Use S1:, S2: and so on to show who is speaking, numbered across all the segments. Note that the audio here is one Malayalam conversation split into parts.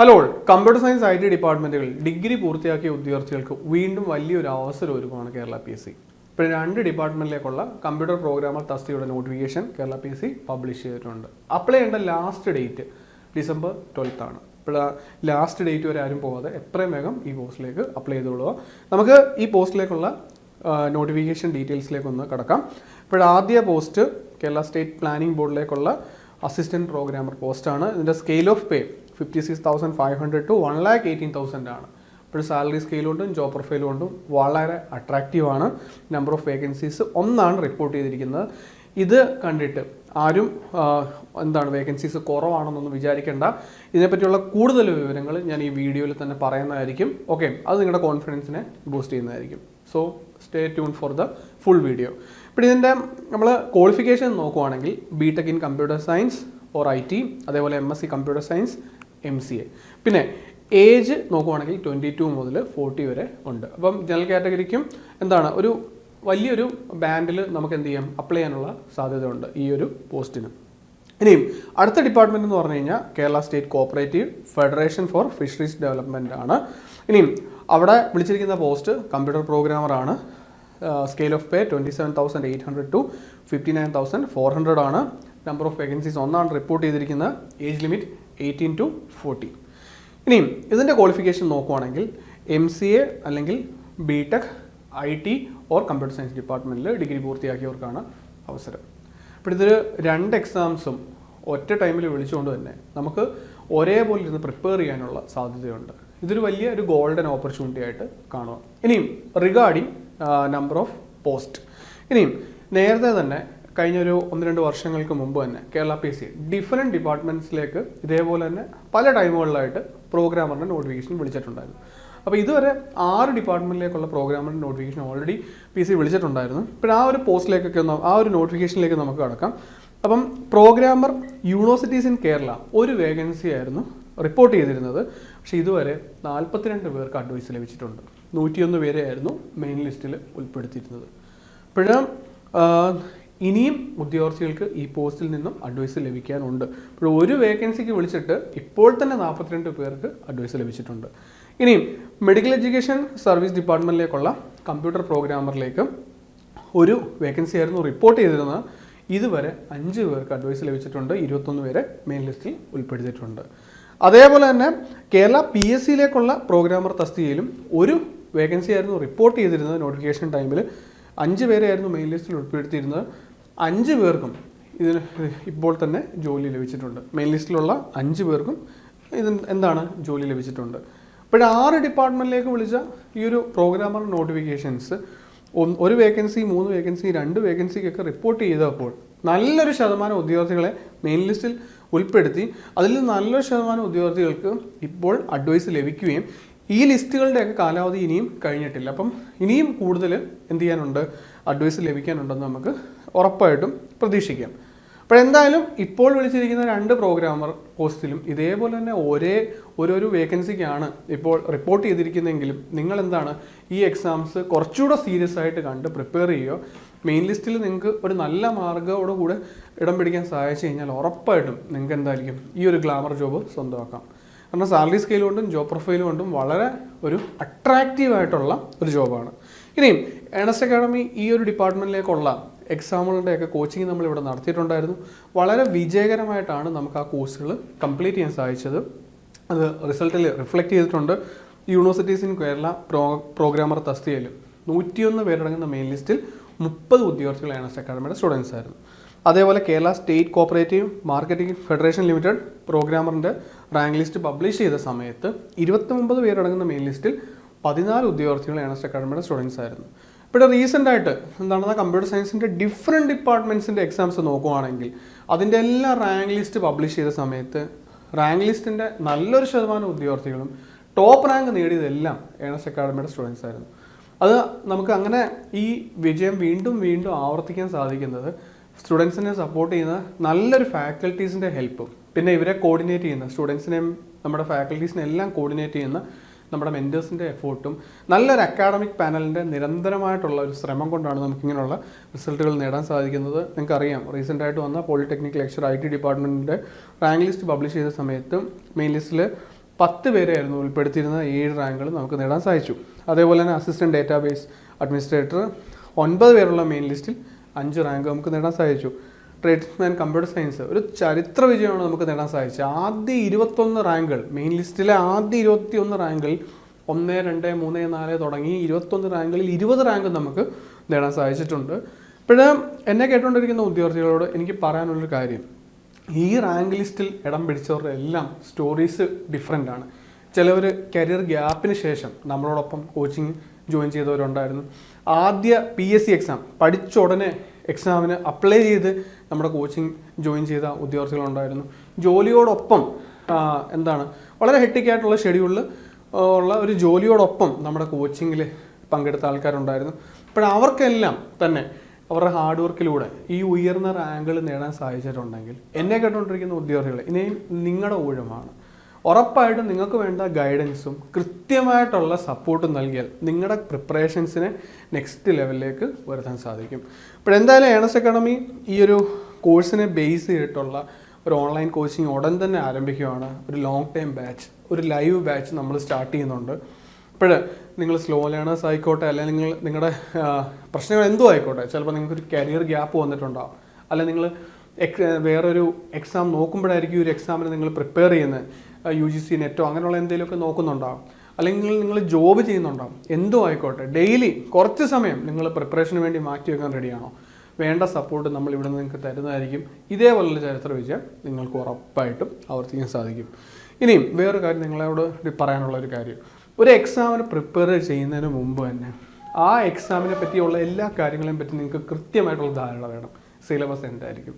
S1: ഹലോ, കമ്പ്യൂട്ടർ സയൻസ് IT ഡിപ്പാർട്ട്മെന്റുകളിൽ ഡിഗ്രി പൂർത്തിയാക്കിയ ഉദ്യോഗാർത്ഥികൾക്ക് വീണ്ടും വലിയൊരു അവസരം ഒരുക്കുകയാണ് കേരള PSC. ഇപ്പോൾ 2 ഡിപ്പാർട്ട്മെന്റിലേക്കുള്ള കമ്പ്യൂട്ടർ പ്രോഗ്രാമർ തസ്തികയുടെ നോട്ടിഫിക്കേഷൻ കേരള PSC പബ്ലിഷ് ചെയ്തിട്ടുണ്ട്. അപ്ലൈ ചെയ്യേണ്ട ലാസ്റ്റ് ഡേറ്റ് ഡിസംബർ 12 ആണ്. ഇപ്പോൾ ലാസ്റ്റ് ഡേറ്റ് വരെ ആരും പോകാതെ എത്രയും വേഗം ഈ പോസ്റ്റിലേക്ക് അപ്ലൈ ചെയ്തോളുക. നമുക്ക് ഈ പോസ്റ്റിലേക്കുള്ള നോട്ടിഫിക്കേഷൻ ഡീറ്റെയിൽസിലേക്ക് ഒന്ന് കടക്കാം. ഇപ്പോൾ ആദ്യ പോസ്റ്റ് കേരള സ്റ്റേറ്റ് പ്ലാനിംഗ് ബോർഡിലേക്കുള്ള അസിസ്റ്റന്റ് പ്രോഗ്രാമർ പോസ്റ്റാണ്. ഇതിൻ്റെ സ്കെയിൽ ഓഫ് പേ 56,500 to 1,18,000 ആണ്. ഇപ്പോൾ സാലറി സ്കെയിൽ കൊണ്ടും ജോബ് പ്രൊഫൈൽ കൊണ്ടും വളരെ അട്രാക്റ്റീവാണ്. നമ്പർ ഓഫ് വേക്കൻസീസ് ഒന്നാണ് റിപ്പോർട്ട് ചെയ്തിരിക്കുന്നത്. ഇത് കണ്ടിട്ട് ആരും വേക്കൻസീസ് കുറവാണെന്നൊന്നും വിചാരിക്കേണ്ട. ഇതിനെപ്പറ്റിയുള്ള കൂടുതൽ വിവരങ്ങൾ ഞാൻ ഈ വീഡിയോയിൽ തന്നെ പറയുന്നതായിരിക്കും. ഓക്കെ, അത് നിങ്ങളുടെ കോൺഫിഡൻസിനെ ബൂസ്റ്റ് ചെയ്യുന്നതായിരിക്കും. So stay tune for the full video. ഇപ്പോൾ ഇതിൻ്റെ നമ്മൾ ക്വാളിഫിക്കേഷൻ നോക്കുവാണെങ്കിൽ BTech in computer science or IT, അതേപോലെ MSc കമ്പ്യൂട്ടർ സയൻസ് MCA. പിന്നെ ഏജ് നോക്കുവാണെങ്കിൽ 22 മുതൽ 40 വരെ ഉണ്ട്. അപ്പം ജനറൽ കാറ്റഗറിക്കും ഒരു വലിയൊരു ബാൻഡിൽ നമുക്ക് എന്ത് ചെയ്യാം, അപ്ലൈ ചെയ്യാനുള്ള സാധ്യതയുണ്ട് ഈ ഒരു പോസ്റ്റിന്. ഇനിയും അടുത്ത ഡിപ്പാർട്ട്മെൻറ്റ് എന്ന് പറഞ്ഞു കഴിഞ്ഞാൽ Kerala state cooperative federation for fisheries development ആണ്. ഇനിയും അവിടെ വിളിച്ചിരിക്കുന്ന പോസ്റ്റ് കമ്പ്യൂട്ടർ പ്രോഗ്രാമറാണ്. സ്കെയിൽ ഓഫ് പേ 27,800 to 59,400 ആണ്. നമ്പർ ഓഫ് വേക്കൻസീസ് ഒന്നാണ് റിപ്പോർട്ട് ചെയ്തിരിക്കുന്നത്. Age limit 18 to 40. ഇനിയും ഇതിൻ്റെ ക്വാളിഫിക്കേഷൻ നോക്കുവാണെങ്കിൽ MCA അല്ലെങ്കിൽ BTech IT or computer science ഡിപ്പാർട്ട്മെൻറ്റിൽ ഡിഗ്രി പൂർത്തിയാക്കിയവർക്കാണ് അവസരം. അപ്പോൾ ഇതൊരു 2 എക്സാംസും ഒറ്റ ടൈമിൽ വിളിച്ചുകൊണ്ട് തന്നെ നമുക്ക് ഒരേപോലെ ഇരുന്ന് പ്രിപ്പയർ ചെയ്യാനുള്ള സാധ്യതയുണ്ട്. ഇതൊരു വലിയ ഗോൾഡൻ ഓപ്പർച്യൂണിറ്റി ആയിട്ട് കാണുക. ഇനിയും റിഗാർഡിങ് നമ്പർ ഓഫ് പോസ്റ്റ്, ഇനിയും നേരത്തെ തന്നെ കഴിഞ്ഞ 1-2 വർഷങ്ങൾക്ക് മുമ്പ് തന്നെ കേരള PSC ഡിഫറെൻറ്റ് ഡിപ്പാർട്ട്മെൻറ്റ്സിലേക്ക് ഇതേപോലെ തന്നെ പല ടൈമുകളിലായിട്ട് പ്രോഗ്രാമറിൻ്റെ നോട്ടിഫിക്കേഷൻ വിളിച്ചിട്ടുണ്ടായിരുന്നു. അപ്പോൾ ഇതുവരെ 6 ഡിപ്പാർട്ട്മെൻറ്റിലേക്കുള്ള പ്രോഗ്രാമറിൻ്റെ നോട്ടിഫിക്കേഷൻ ഓൾറെഡി PSC വിളിച്ചിട്ടുണ്ടായിരുന്നു. ഇപ്പോൾ ആ ഒരു പോസ്റ്റിലേക്കൊക്കെ ആ ഒരു നോട്ടിഫിക്കേഷനിലേക്ക് നമുക്ക് കടക്കാം. അപ്പം പ്രോഗ്രാമർ യൂണിവേഴ്സിറ്റീസ് ഇൻ കേരള ഒരു വേക്കൻസി ആയിരുന്നു റിപ്പോർട്ട് ചെയ്തിരുന്നത്. പക്ഷേ ഇതുവരെ 42 പേർക്ക് അഡ്വൈസ് ലഭിച്ചിട്ടുണ്ട്. 101 പേരെയായിരുന്നു മെയിൻ ലിസ്റ്റിൽ ഉൾപ്പെടുത്തിയിരുന്നത്. ഇപ്പോഴും ഇനിയും ഉദ്യോഗാർത്ഥികൾക്ക് ഈ പോസ്റ്റിൽ നിന്നും അഡ്വൈസ് ലഭിക്കാനുണ്ട്. ഇപ്പോൾ ഒരു വേക്കൻസിക്ക് വിളിച്ചിട്ട് ഇപ്പോൾ തന്നെ 42 പേർക്ക് അഡ്വൈസ് ലഭിച്ചിട്ടുണ്ട്. ഇനിയും മെഡിക്കൽ എഡ്യൂക്കേഷൻ സർവീസ് ഡിപ്പാർട്ട്മെൻറ്റിലേക്കുള്ള കമ്പ്യൂട്ടർ പ്രോഗ്രാമറിലേക്ക് ഒരു വേക്കൻസി ആയിരുന്നു റിപ്പോർട്ട് ചെയ്തിരുന്നത്. ഇതുവരെ 5 പേർക്ക് അഡ്വൈസ് ലഭിച്ചിട്ടുണ്ട്. 21 പേരെ മെയിൻ ലിസ്റ്റിൽ ഉൾപ്പെടുത്തിയിട്ടുണ്ട്. അതേപോലെ തന്നെ കേരള PSCയിലേക്കുള്ള പ്രോഗ്രാമർ തസ്തികയിലും ഒരു വേക്കൻസി ആയിരുന്നു റിപ്പോർട്ട് ചെയ്തിരുന്നത്. നോട്ടിഫിക്കേഷൻ ടൈമിൽ 5 പേരെയായിരുന്നു മെയിൻ ലിസ്റ്റിൽ ഉൾപ്പെടുത്തിയിരുന്നത്. 5 പേർക്കും ഇതിന് ഇപ്പോൾ തന്നെ ജോലി ലഭിച്ചിട്ടുണ്ട്. മെയിൻ ലിസ്റ്റിലുള്ള 5 പേർക്കും ജോലി ലഭിച്ചിട്ടുണ്ട്. ഇപ്പോൾ 6 ഡിപ്പാർട്ട്മെൻറ്റിലേക്ക് വിളിച്ച ഈ ഒരു പ്രോഗ്രാമർ നോട്ടിഫിക്കേഷൻസ് ഒരു വേക്കൻസി, 3 വേക്കൻസി, 2 വേക്കൻസിക്കൊക്കെ റിപ്പോർട്ട് ചെയ്തപ്പോൾ നല്ലൊരു ശതമാനം ഉദ്യോഗാർത്ഥികളെ മെയിൻ ലിസ്റ്റിൽ ഉൾപ്പെടുത്തി. അതിൽ നല്ലൊരു ശതമാനം ഉദ്യോഗാർത്ഥികൾക്ക് ഇപ്പോൾ അഡ്വൈസ് ലഭിക്കുകയും ഈ ലിസ്റ്റുകളുടെയൊക്കെ കാലാവധി ഇനിയും കഴിഞ്ഞിട്ടില്ല. അപ്പം ഇനിയും കൂടുതൽ എന്ത് ചെയ്യാനുണ്ട്, അഡ്വൈസ് ലഭിക്കാനുണ്ടെന്ന് നമുക്ക് ഉറപ്പായിട്ടും പ്രതീക്ഷിക്കാം. അപ്പോൾ എന്തായാലും ഇപ്പോൾ വിളിച്ചിരിക്കുന്ന 2 പ്രോഗ്രാമർ പോസ്റ്റിലും ഇതേപോലെ തന്നെ ഓരോരോ വേക്കൻസിക്കാണ് ഇപ്പോൾ റിപ്പോർട്ട് ചെയ്തിരിക്കുന്നതെങ്കിലും നിങ്ങൾ ഈ എക്സാംസ് കുറച്ചുകൂടെ സീരിയസ് ആയിട്ട് കണ്ട് പ്രിപ്പയർ ചെയ്യുക. മെയിൻ ലിസ്റ്റിൽ നിങ്ങൾക്ക് ഒരു നല്ല മാർഗത്തോടുകൂടെ ഇടം പിടിക്കാൻ സഹായിച്ചു കഴിഞ്ഞാൽ ഉറപ്പായിട്ടും നിങ്ങൾക്ക് എന്തായിരിക്കും ഈ ഒരു ഗ്ലാമർ ജോബ് സ്വന്തമാക്കാം. കാരണം സാലറി സ്കെയിൽ കൊണ്ടും ജോബ് പ്രൊഫൈൽ കൊണ്ടും വളരെ ഒരു അട്രാക്റ്റീവായിട്ടുള്ള ഒരു ജോബാണ്. ഇനിയും ഏണസ്റ്റ് അക്കാഡമി ഈ ഒരു ഡിപ്പാർട്ട്മെൻറ്റിലേക്കുള്ള എക്സാമുകളുടെയൊക്കെ കോച്ചിങ് നമ്മളിവിടെ നടത്തിയിട്ടുണ്ടായിരുന്നു. വളരെ വിജയകരമായിട്ടാണ് നമുക്ക് ആ കോഴ്സുകൾ കംപ്ലീറ്റ് ചെയ്യാൻ സാധിച്ചത്. അത് റിസൾട്ടിൽ റിഫ്ലക്റ്റ് ചെയ്തിട്ടുണ്ട്. യൂണിവേഴ്സിറ്റീസ് ഇൻ കേരള പ്രോഗ്രാമർ തസ്തികയിൽ 101 പേരടങ്ങുന്ന മെയിൻ ലിസ്റ്റിൽ 30 ഉദ്യോഗാർത്ഥികൾ ഏണസ്റ്റ് അക്കാഡമിയുടെ സ്റ്റുഡൻസ് ആയിരുന്നു. അതേപോലെ Kerala state cooperative marketing federation limited പ്രോഗ്രാമറിൻ്റെ റാങ്ക് ലിസ്റ്റ് പബ്ലിഷ് ചെയ്ത സമയത്ത് 29 പേരടങ്ങുന്ന മെയിൻ ലിസ്റ്റിൽ 14 ഉദ്യോഗാർത്ഥികൾ ഏണസ്റ്റ് അക്കാഡമിയുടെ സ്റ്റുഡൻസ് ആയിരുന്നു. ഇപ്പോൾ റീസെൻ്റായിട്ട് കമ്പ്യൂട്ടർ സയൻസിൻ്റെ ഡിഫറെൻറ്റ് ഡിപ്പാർട്ട്മെൻറ്റ്സിൻ്റെ എക്സാംസ് നോക്കുവാണെങ്കിൽ അതിൻ്റെ എല്ലാ റാങ്ക് ലിസ്റ്റ് പബ്ലിഷ് ചെയ്ത സമയത്ത് റാങ്ക് ലിസ്റ്റിൻ്റെ നല്ലൊരു ശതമാനം ഉദ്യോഗാർത്ഥികളും ടോപ്പ് റാങ്ക് നേടിയതെല്ലാം ഏണസ്റ്റ് അക്കാഡമിയുടെ സ്റ്റുഡൻസ് ആയിരുന്നു. അത് നമുക്ക് അങ്ങനെ ഈ വിജയം വീണ്ടും വീണ്ടും ആവർത്തിക്കാൻ സാധിക്കുന്നത് സ്റ്റുഡൻസിനെ സപ്പോർട്ട് ചെയ്യുന്ന നല്ലൊരു ഫാക്കൽറ്റീസിൻ്റെ ഹെൽപ്പും, പിന്നെ ഇവരെ കോർഡിനേറ്റ് ചെയ്യുന്ന സ്റ്റുഡൻസിനെയും നമ്മുടെ ഫാക്കൽറ്റീസിനെ എല്ലാം കോർഡിനേറ്റ് ചെയ്യുന്ന നമ്മുടെ മെൻറ്റേഴ്സിൻ്റെ എഫോർട്ടും നല്ലൊരു അക്കാഡമിക് പാനലിൻ്റെ നിരന്തരമായിട്ടുള്ള ഒരു ശ്രമം കൊണ്ടാണ് നമുക്കിങ്ങനെയുള്ള റിസൾട്ടുകൾ നേടാൻ സാധിക്കുന്നത്. നിങ്ങൾക്കറിയാം, റീസെൻ്റായിട്ട് വന്ന പോളിടെക്നിക് ലെക്ചർ IT ഡിപ്പാർട്ട്മെൻറ്റിൻ്റെ റാങ്ക് ലിസ്റ്റ് പബ്ലിഷ് ചെയ്ത സമയത്ത് മെയിൻ ലിസ്റ്റിൽ 10 പേരെയായിരുന്നു ഉൾപ്പെടുത്തിയിരുന്ന 7 റാങ്കുകൾ നമുക്ക് നേടാൻ സാധിച്ചു. അതേപോലെ തന്നെ അസിസ്റ്റൻറ്റ് ഡേറ്റാബേസ് അഡ്മിനിസ്ട്രേറ്റർ 9 പേരുള്ള മെയിൻ ലിസ്റ്റിൽ 5 റാങ്ക് നമുക്ക് നേടാൻ സാധിച്ചു. ട്രേഡ്സ്മാൻ കമ്പ്യൂട്ടർ സയൻസ് ഒരു ചരിത്ര വിജയമാണ് നമുക്ക് നേടാൻ സാധിച്ചത്. ആദ്യ 21 റാങ്കുകൾ, മെയിൻ ലിസ്റ്റിലെ ആദ്യ 21 റാങ്കുകളിൽ 1, 2, 3, 4 തുടങ്ങി 21 റാങ്കുകളിൽ 20 റാങ്ക് നമുക്ക് നേടാൻ സാധിച്ചിട്ടുണ്ട്. ഇപ്പോൾ എന്നെ കേട്ടുകൊണ്ടിരിക്കുന്ന ഉദ്യോഗാർത്ഥികളോട് എനിക്ക് പറയാനുള്ളൊരു കാര്യം, ഈ റാങ്ക് ലിസ്റ്റിൽ ഇടം പിടിച്ചവരുടെ എല്ലാം സ്റ്റോറീസ് ഡിഫറെൻ്റ് ആണ്. ചിലവർ കരിയർ ഗ്യാപ്പിന് ശേഷം നമ്മളോടൊപ്പം കോച്ചിങ് ജോയിൻ ചെയ്തവരുണ്ടായിരുന്നു. ആദ്യ PSC എക്സാം പഠിച്ച ഉടനെ എക്സാമിന് അപ്ലൈ ചെയ്ത് നമ്മുടെ കോച്ചിങ് ജോയിൻ ചെയ്ത ഉദ്യോഗാർത്ഥികളുണ്ടായിരുന്നു. ജോലിയോടൊപ്പം വളരെ ഹെക്ടിക്കായിട്ടുള്ള ഷെഡ്യൂളിൽ ഉള്ള ഒരു ജോലിയോടൊപ്പം നമ്മുടെ കോച്ചിങ്ങിൽ പങ്കെടുത്ത ആൾക്കാരുണ്ടായിരുന്നു. അപ്പോൾ അവർക്കെല്ലാം തന്നെ അവരുടെ ഹാർഡ് വർക്കിലൂടെ ഈ ഉയർന്ന റാങ്കുകൾ നേടാൻ സാധിച്ചിട്ടുണ്ടെങ്കിൽ എന്നെ കേട്ടുകൊണ്ടിരിക്കുന്ന ഉദ്യോഗാർത്ഥികൾ ഇനിയും നിങ്ങളുടെ ഊഴമാണ്. ഉറപ്പായിട്ടും നിങ്ങൾക്ക് വേണ്ട ഗൈഡൻസും കൃത്യമായിട്ടുള്ള സപ്പോർട്ടും നൽകിയാൽ നിങ്ങളുടെ പ്രിപ്പറേഷൻസിനെ നെക്സ്റ്റ് ലെവലിലേക്ക് വരുത്താൻ സാധിക്കും. ഇപ്പോൾ എന്തായാലും ഏണസ്റ്റ് അക്കാഡമി ഈ ഒരു കോഴ്സിനെ ബേസ് ചെയ്തിട്ടുള്ള ഒരു ഓൺലൈൻ കോച്ചിങ് ഉടൻ തന്നെ ആരംഭിക്കുകയാണ്. ഒരു ലോങ് ടൈം ബാച്ച്, ഒരു ലൈവ് ബാച്ച് നമ്മൾ സ്റ്റാർട്ട് ചെയ്യുന്നുണ്ട്. ഇപ്പോൾ നിങ്ങൾ സ്ലോ ലേണേഴ്സ് ആയിക്കോട്ടെ, അല്ലെങ്കിൽ നിങ്ങളുടെ പ്രശ്നങ്ങൾ എന്തോ ആയിക്കോട്ടെ, ചിലപ്പോൾ നിങ്ങൾക്കൊരു കരിയർ ഗ്യാപ്പ് വന്നിട്ടുണ്ടാവും, അല്ലെങ്കിൽ നിങ്ങൾ വേറൊരു എക്സാം നോക്കുമ്പോഴായിരിക്കും ഒരു എക്സാമിന് നിങ്ങൾ പ്രിപ്പയർ ചെയ്യുന്നത്, UGC നെറ്റോ അങ്ങനെയുള്ള എന്തെങ്കിലുമൊക്കെ നോക്കുന്നുണ്ടാവും, അല്ലെങ്കിൽ നിങ്ങൾ ജോബ് ചെയ്യുന്നുണ്ടാവും, എന്തോ ആയിക്കോട്ടെ, ഡെയിലി കുറച്ച് സമയം നിങ്ങൾ പ്രിപ്പറേഷന് വേണ്ടി മാറ്റി വെക്കാൻ റെഡിയാണോ? വേണ്ട സപ്പോർട്ട് നമ്മൾ ഇവിടെ നിന്ന് നിങ്ങൾക്ക് തരുന്നതായിരിക്കും. ഇതേപോലുള്ള ചരിത്ര വിജയം നിങ്ങൾക്ക് ഉറപ്പായിട്ടും ആവർത്തിക്കാൻ സാധിക്കും. ഇനിയും വേറൊരു കാര്യം നിങ്ങളോട് പറയാനുള്ള ഒരു കാര്യം, ഒരു എക്സാമിന് പ്രിപ്പയർ ചെയ്യുന്നതിന് മുമ്പ് തന്നെ ആ എക്സാമിനെ പറ്റിയുള്ള എല്ലാ കാര്യങ്ങളെയും പറ്റി നിങ്ങൾക്ക് കൃത്യമായിട്ടുള്ള ധാരണ വേണം. സിലബസ് എന്തായിരിക്കും,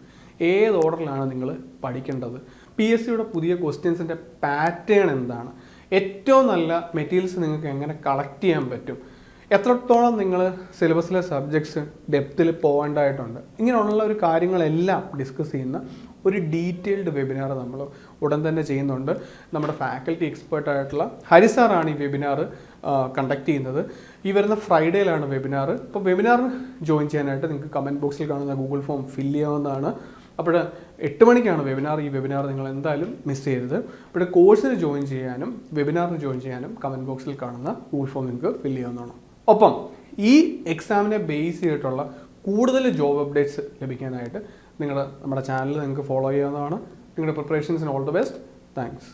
S1: ഏത് ഓർഡറിലാണ് നിങ്ങൾ പഠിക്കേണ്ടത്, PSCയുടെ പുതിയ ക്വസ്റ്റ്യൻസിൻ്റെ പാറ്റേൺ എന്താണ്, ഏറ്റവും നല്ല മെറ്റീരിയൽസ് നിങ്ങൾക്ക് എങ്ങനെ കളക്ട് ചെയ്യാൻ പറ്റും, എത്രത്തോളം നിങ്ങൾ സിലബസിലെ സബ്ജക്ട്സ് ഡെപ്തിൽ പോകേണ്ടതായിട്ടുണ്ട്, ഇങ്ങനെയുള്ള ഒരു കാര്യങ്ങളെല്ലാം ഡിസ്കസ് ചെയ്യുന്ന ഒരു ഡീറ്റെയിൽഡ് വെബിനാർ നമ്മൾ ഉടൻ തന്നെ ചെയ്യുന്നുണ്ട്. നമ്മുടെ ഫാക്കൽറ്റി എക്സ്പേർട്ടായിട്ടുള്ള ഹരിസാറാണ് ഈ വെബിനാർ കണ്ടക്ട് ചെയ്യുന്നത്. ഈ വരുന്ന ഫ്രൈഡേയിലാണ് വെബിനാർ. അപ്പോൾ വെബിനാറിന് ജോയിൻ ചെയ്യാനായിട്ട് നിങ്ങൾക്ക് കമൻറ്റ് ബോക്സിൽ കാണുന്ന ഗൂഗിൾ ഫോം ഫില്ല് ചെയ്യാവുന്നതാണ്. അപ്പോൾ 8 മണിക്കാണ് വെബിനാർ. ഈ വെബിനാർ നിങ്ങൾ എന്തായാലും മിസ് ചെയ്യരുത്. അപ്പോൾ കോഴ്സിന് ജോയിൻ ചെയ്യാനും വെബിനാറിന് ജോയിൻ ചെയ്യാനും കമൻറ്റ് ബോക്സിൽ കാണുന്ന ഗൂഗിൾ ഫോം നിങ്ങൾക്ക് ഫില്ല് ചെയ്യാവുന്നതാണ്. ഒപ്പം ഈ എക്സാമിനെ ബേസ് ചെയ്തിട്ടുള്ള കൂടുതൽ ജോബ് അപ്ഡേറ്റ്സ് ലഭിക്കാനായിട്ട് നമ്മുടെ ചാനൽ നിങ്ങൾക്ക് ഫോളോ ചെയ്യാവുന്നതാണ്. നിങ്ങളുടെ പ്രിപ്പറേഷൻസിന് ഓൾ ദി ബെസ്റ്റ്. താങ്ക്സ്.